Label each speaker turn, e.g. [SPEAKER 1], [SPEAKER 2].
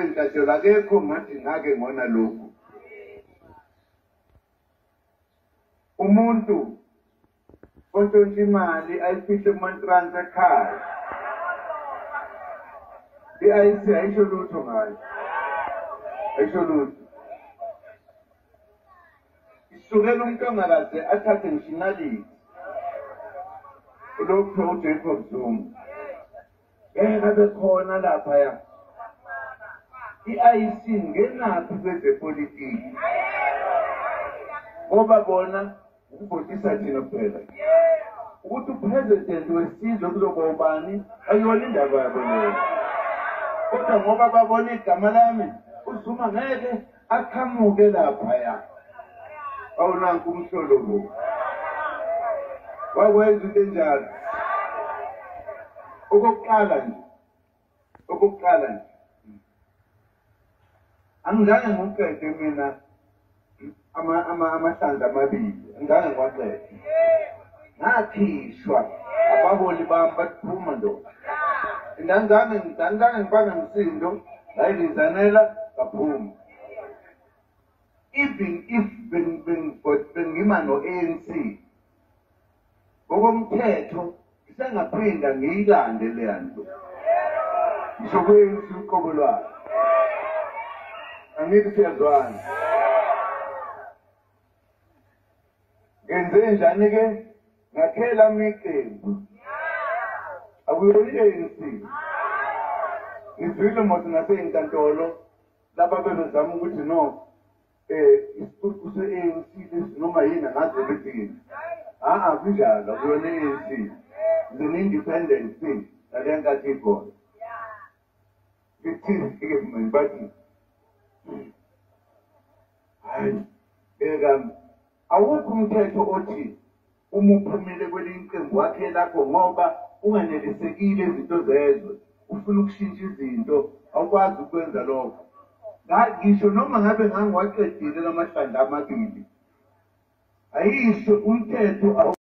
[SPEAKER 1] ngicatshelwa akekho ngathi ngake ngona lokhu. Umuntu ontshontsha imali ayifihle kumantrans ekhaya. I-IC ayisho lutho ngayo. Ayisho lutho. Isukela umuntu ongakaze athathe ngisho inaliti. Lokho uJacob Zuma. Ngeke bekhona laphaya. I-IC ngenaphi kwezepolitiki. Ngoba bona ukuvotisa thina kuphela. Ukuthi upresident wesizwe kuzoba ubani ayona indaba yabo leyo. Kodwa ngoba babona igama lami uZuma ngeke aqhamuke laphaya. Awunanku umhlolo lo. Wakwenza into enjalo. Okokuqala nje. Angizange ngiqede mina amahlandla amabili. Angizange ngiwaqede. Ngakhishwa abaholi bami bathuma ndo. Ngizange ngibanga ngisindo, ngayizanela kaphuma. Even if bengima no-ANC, ngokomthetho isengaphinda ngiyilande leya nto. Ngisho kwe-ANC uqobo lwayo. Angithi siyazwana. Ngenze njani-ke? Ngakhela iqembu. Akuyona i-ANC. Ngizwile mothi nasey'nkantolo lapha bebezama ukuthi no isiqu se-ANC lesi noma yini angazi ukuthi kunjalo akuyona i-ANC. It's an independent thing nale nkathi ikhona. Ngithini-ke mina bathi hayi awukho umthetho othi uma uphumile kwelinye iqembu wakhe lakho ngoba unganelisekile izinto zezwe ufuna ukushintsha izinto awukwazi ukwenza lokho. Ngisho noma ngabe ngangiwaqedile lamahlandla amabili ayisho umthetho